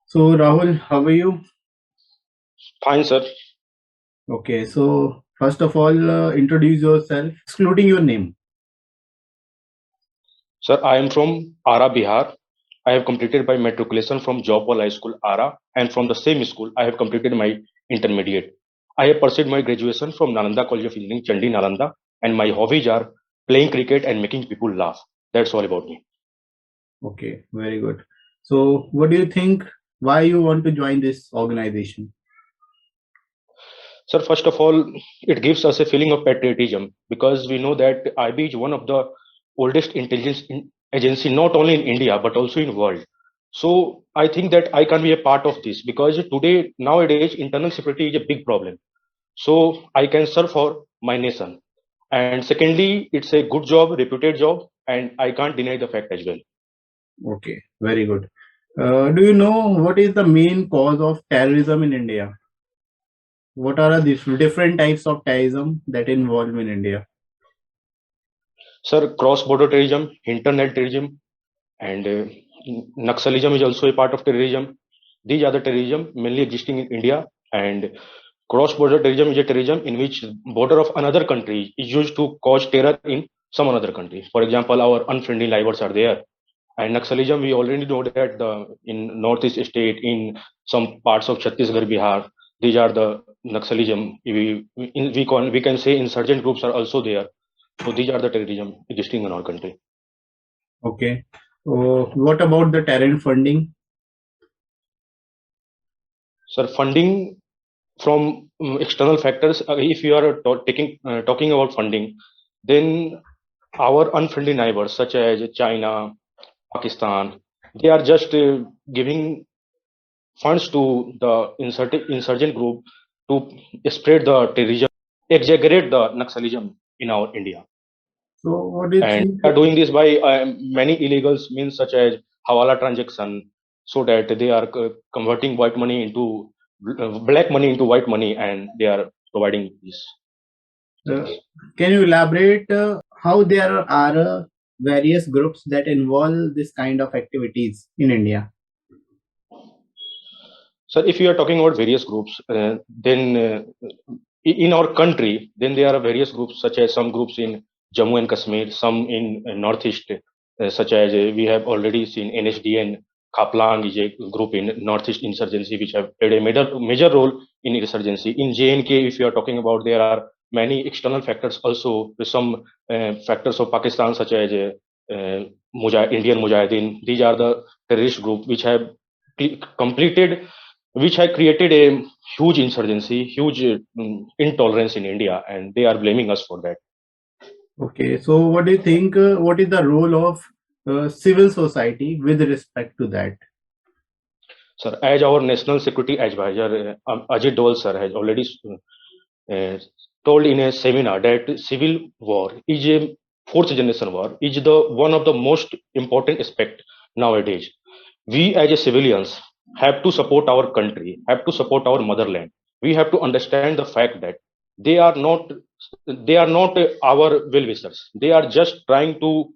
So Rahul, how are you? Fine, sir. Okay, so first of all, introduce yourself, excluding your name. Sir, I am from Ara, Bihar. I have completed my matriculation from Jopal High School, Ara, and from the same school, I have completed my intermediate. I have pursued my graduation from Nalanda College of Engineering, Chandi, Nalanda, and my hobbies are playing cricket and making people laugh. That's all about me. Okay, very good. So what do you think? Why you want to join this organization? Sir, first of all, it gives us a feeling of patriotism because we know that IB is one of the oldest intelligence agency not only in India but also in world. So I think that I can be a part of this because today nowadays internal security is a big problem. So I can serve for my nation. And secondly, it's a good job, reputed job, and I can't deny the fact as well. Okay, very good. Do you know what is the main cause of terrorism in India? What are the different types of terrorism that involve in India? Sir, cross-border terrorism, internet terrorism, and Naxalism is also a part of terrorism. These are the terrorism mainly existing in India, and cross-border terrorism is a terrorism in which border of another country is used to cause terror in some another country. For example, our unfriendly neighbors are there. And Naxalism, we already know that in northeast state, in some parts of Chhattisgarh, Bihar, these are the Naxalism. We can say insurgent groups are also there. So these are the terrorism existing in our country. Okay. What about the terror funding? Sir, funding from external factors, if you are talking about funding, then our unfriendly neighbors such as China, Pakistan, they are just giving funds to the insurgent group to spread the terrorism, exaggerate the Naxalism in our India. So what do you And think? they are doing this by many illegals means such as Hawala transaction, so that they are converting white money into black money into white money, and they are providing this. Uh, can you elaborate how there are various groups that involve this kind of activities in India? So if you are talking about various groups, then in our country, then there are various groups such as some groups in Jammu and Kashmir, some in Northeast, such as we have already seen NSDN, Kaplang is a group in Northeast insurgency which have played a major role in insurgency. In JNK, if you are talking about, there are many external factors also, some factors of Pakistan such as Indian Mujahideen. These are the terrorist group which have completed which had created a huge insurgency, huge intolerance in India, and they are blaming us for that. Okay, so what do you think? What is the role of civil society with respect to that? Sir, as our national security advisor, Ajit Dol sir, has already uh, told in a seminar that civil war is a fourth generation war, is the one of the most important aspect nowadays. We as a civilians have to support our country, have to support our motherland. We have to understand the fact that they are not they are not our well wishers. They are just trying to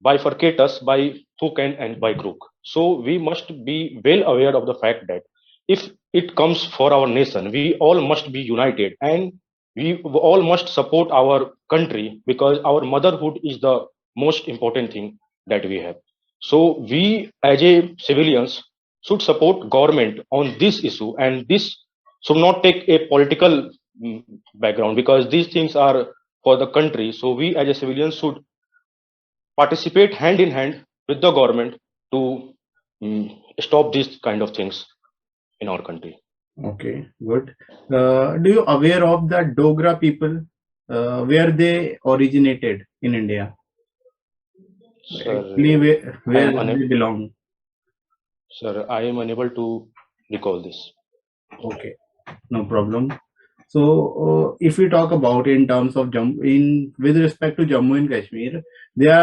bifurcate us by hook and by crook. So we must be well aware of the fact that if it comes for our nation, we all must be united, and we all must support our country because our motherhood is the most important thing that we have. So we as a civilians should support government on this issue, and this should not take a political background because these things are for the country. So we as a civilians should participate hand in hand with the government to stop these kind of things in our country. Okay, good. Do you aware of the Dogra people, where they originated in India? Actually, Sir, I where am they belong? sir, I am unable to recall this. Okay, no problem. So, if we talk about in terms of in with respect to Jammu and Kashmir, there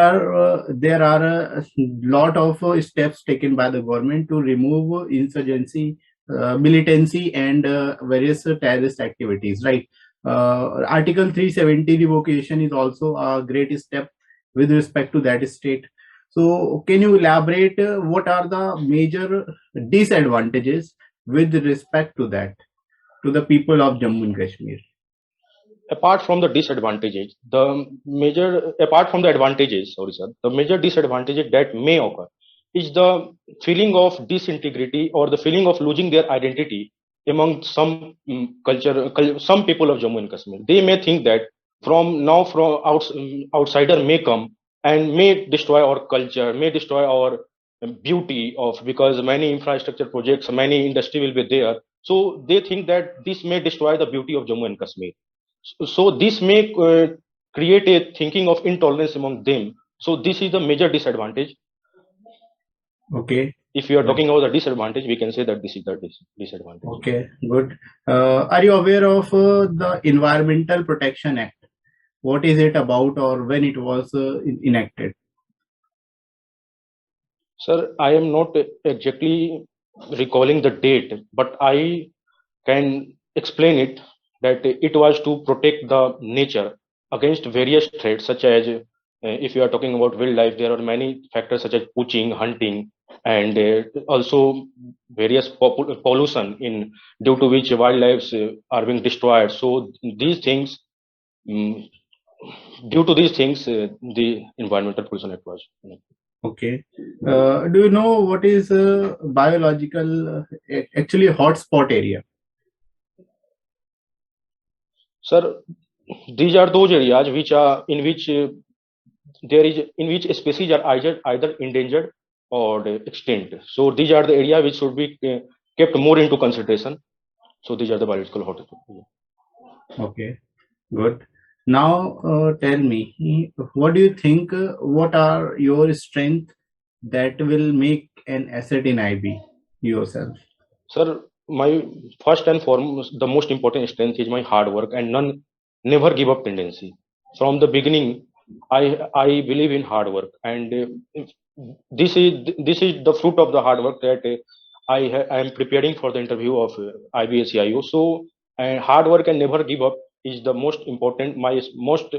are a lot of steps taken by the government to remove insurgency, militancy, and various terrorist activities. Right. Article 370 revocation is also a great step with respect to that state. So can you elaborate what are the major disadvantages with respect to that, to the people of Jammu and Kashmir? Apart from the disadvantages, the major apart from the advantages, sorry sir, the major disadvantages that may occur is the feeling of disintegrity or the feeling of losing their identity among some some people of Jammu and Kashmir. They may think that from now outsider may come and may destroy our culture, may destroy our beauty of, because many infrastructure projects, many industry will be there, so they think that this may destroy the beauty of Jammu and Kashmir. So this may create a thinking of intolerance among them. So this is the major disadvantage. Okay. If you are talking about the disadvantage, we can say that this is the disadvantage. Okay, good. Are you aware of the Environmental Protection Act? What is it about, or when it was enacted? Sir, I am not exactly recalling the date, but I can explain it that it was to protect the nature against various threats, such as if you are talking about wildlife, there are many factors such as poaching, hunting, and also various pollution in due to which wildlife are being destroyed. So these things, mm, due to these things, the Environmental Pollution Act was. Okay. Do you know what is biological, actually hotspot area? Sir, these are those areas which are in which there is in which species are either endangered or extinct. So these are the area which should be kept more into consideration. So these are the biological hotspots. Okay, good. Now tell me, what do you think? What are your strengths that will make an asset in IB yourself? Sir, my first and foremost, the most important strength is my hard work and never give up tendency. From the beginning, I believe in hard work, and this is the fruit of the hard work that I am preparing for the interview of IBACIO. So, and hard work and never give up is the most important, my most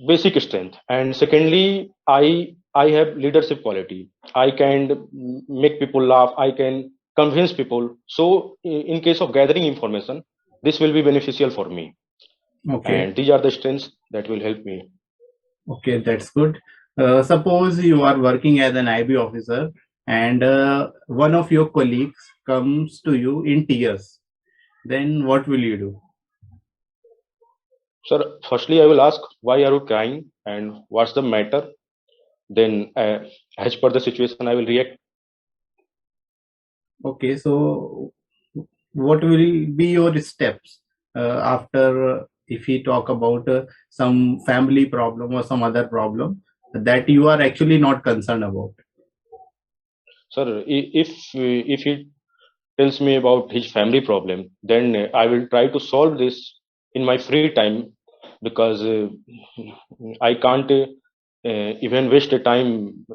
basic strength. And secondly, I have leadership quality. I can make people laugh, I can convince people. So in case of gathering information, this will be beneficial for me, Okay, and these are the strengths that will help me. okay, that's good. Suppose you are working as an IB officer and one of your colleagues comes to you in tears. Then what will you do? Sir, firstly I will ask, why are you crying and what's the matter? Then as per the situation I will react. Okay, so what will be your steps after if we talk about some family problem or some other problem that you are actually not concerned about? Sir, if he tells me about his family problem, then I will try to solve this in my free time, because I can't even waste the time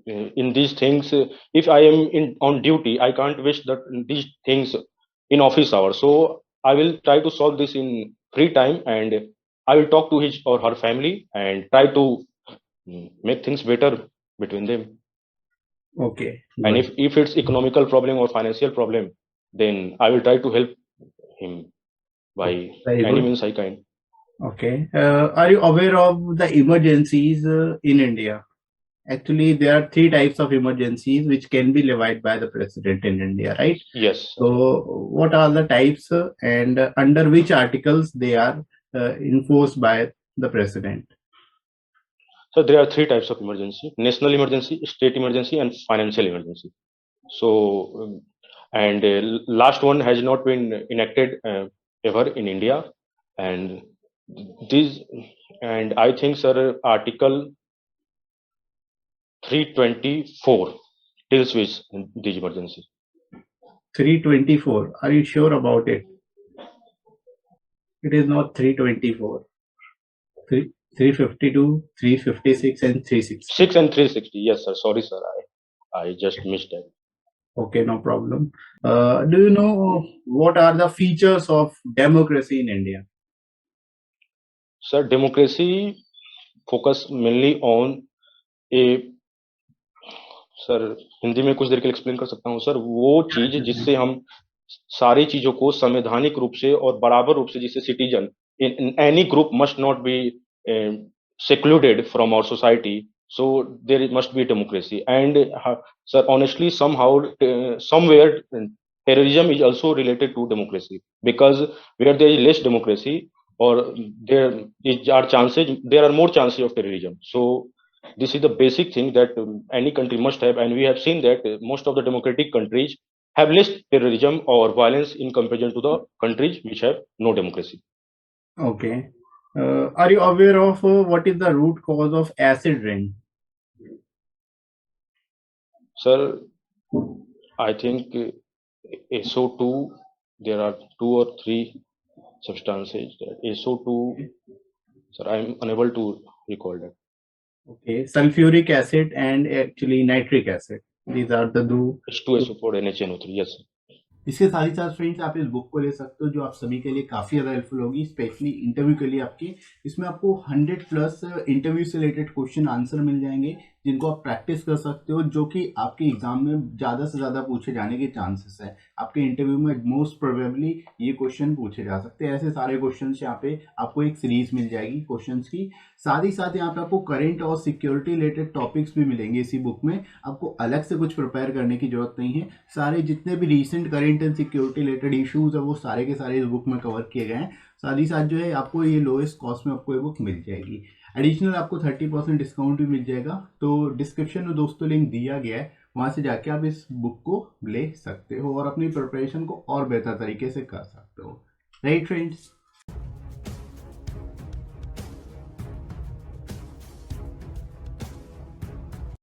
in these things. If I am in on duty, I can't waste these things in office hours. So I will try to solve this in free time, and I will talk to his or her family and try to make things better between them. Okay, And good. if it's economical problem or financial problem, then I will try to help him Okay, by very any good. means I can. Okay, are you aware of the emergencies in India? Actually, there are three types of emergencies which can be levied by the president in India, right? Yes, sir. So, what are the types and under which articles they are enforced by the president? So there are three types of emergency: national emergency, state emergency, and financial emergency. So, and last one has not been enacted ever in India, and this, and I think, sir, Article 324 deals with these emergency. 324. Are you sure about it? It is not 324. 352, 356, and 360. 6 and 360. Yes, sir. Sorry, sir. I just missed that. Okay, no problem. Do you know what are the features of democracy in India? Sir, democracy focus mainly on A sir Hindi में कुछ देर के लिए explain कर सकता हूँ sir. वो चीज जिससे हम सारी चीजों को संवैधानिक रूप से और बराबर रूप से, जिससे citizen in any group must not be secluded from our society, so there must be democracy. And sir, honestly, somehow, somewhere, terrorism is also related to democracy, because where there is less democracy, or there are more chances of terrorism. So this is the basic thing that any country must have, and we have seen that most of the democratic countries have less terrorism or violence in comparison to the countries which have no democracy. Okay. Are you aware of what is the root cause of acid rain? Sir, I think SO2, there are two or three substances. SO2, sir, I'm unable to recall that. Okay, sulfuric acid and actually nitric acid. These are the two. H2SO4 NHNO3, yes, sir. इसके साथ ही साथ friends आप इस book को ले सकते हो, जो आप सभी के लिए काफ़ी ज़्यादा हेल्पफुल होगी, स्पेशली इंटरव्यू के लिए आपकी। इसमें आपको 100+ इंटरव्यू से रिलेटेड क्वेश्चन आंसर मिल जाएंगे, जिनको आप प्रैक्टिस कर सकते हो, जो कि आपके एग्जाम में ज़्यादा से ज़्यादा पूछे जाने के चांसेस है। आपके इंटरव्यू में मोस्ट प्रोबेबली ये क्वेश्चन पूछे जा सकते हैं। ऐसे सारे क्वेश्चन यहाँ पे आपको एक सीरीज मिल जाएगी क्वेश्चन की। साथ ही साथ यहाँ पे आपको करंट और सिक्योरिटी रिलेटेड टॉपिक्स भी मिलेंगे इसी बुक में। आपको अलग से कुछ प्रिपेयर करने की जरूरत नहीं है। सारे जितने भी recent current and security related issues है वो सारे के सारे इस बुक में कवर किए गए हैं। साथ ही साथ जो है आपको ये लोएस्ट कॉस्ट में आपको ये बुक मिल जाएगी। एडिशनल आपको 30% डिस्काउंट भी मिल जाएगा। तो डिस्क्रिप्शन में दोस्तों लिंक दिया गया है, वहां से जाके आप इस बुक को ले सकते हो और अपनी प्रिपरेशन को और बेहतर तरीके से कर सकते हो। Right friends.